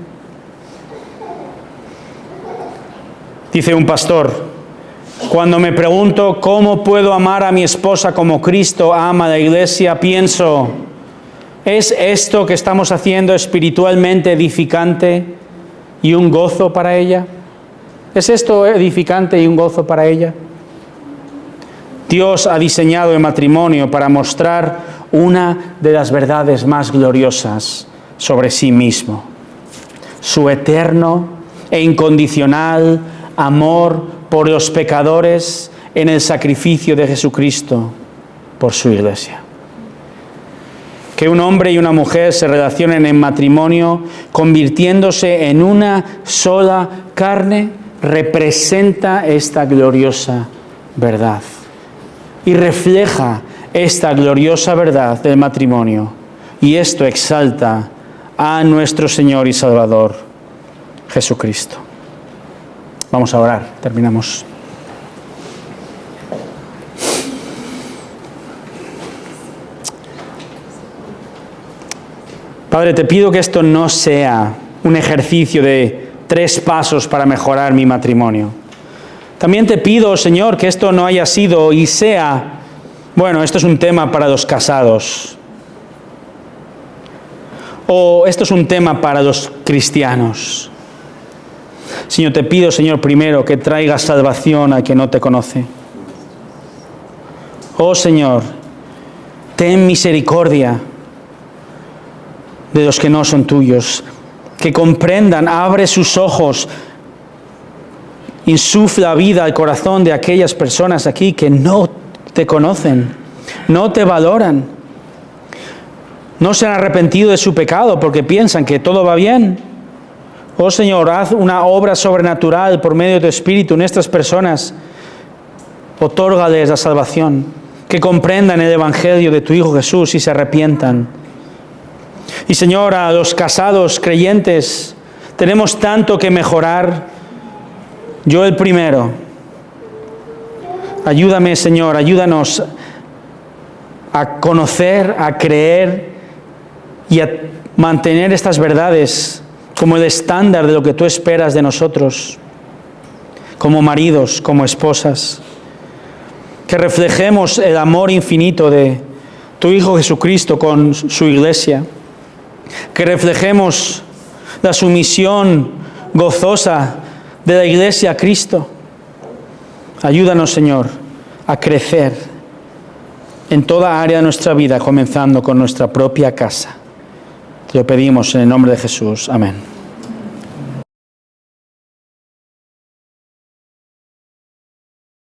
Dice un pastor, cuando me pregunto cómo puedo amar a mi esposa como Cristo ama a la iglesia, pienso, ¿es esto que estamos haciendo espiritualmente edificante y un gozo para ella? ¿Es esto edificante y un gozo para ella? Dios ha diseñado el matrimonio para mostrar una de las verdades más gloriosas sobre sí mismo. Su eterno e incondicional amor por los pecadores en el sacrificio de Jesucristo por su iglesia. Que un hombre y una mujer se relacionen en matrimonio convirtiéndose en una sola carne representa esta gloriosa verdad y refleja esta gloriosa verdad del matrimonio, y esto exalta a nuestro Señor y Salvador Jesucristo. Vamos a orar, terminamos. Padre, te pido que esto no sea un ejercicio de 3 pasos para mejorar mi matrimonio. También te pido, Señor, que esto no haya sido y sea, bueno, esto es un tema para los casados. O esto es un tema para los cristianos. Señor, te pido, Señor, primero que traigas salvación al que no te conoce. Oh, Señor, ten misericordia de los que no son tuyos. Que comprendan, abre sus ojos, insufla vida al corazón de aquellas personas aquí que no te conocen, no te valoran, no se han arrepentido de su pecado porque piensan que todo va bien. Oh Señor, haz una obra sobrenatural por medio de tu Espíritu en estas personas. Otórgales la salvación, que comprendan el Evangelio de tu Hijo Jesús y se arrepientan. Y Señor, a los casados creyentes, tenemos tanto que mejorar. Yo el primero. Ayúdame, Señor, ayúdanos a conocer, a creer y a mantener estas verdades como el estándar de lo que tú esperas de nosotros, como maridos, como esposas. Que reflejemos el amor infinito de tu Hijo Jesucristo con su iglesia. Que reflejemos la sumisión gozosa de la iglesia a Cristo. Ayúdanos, Señor, a crecer en toda área de nuestra vida, comenzando con nuestra propia casa. Te lo pedimos en el nombre de Jesús. Amén.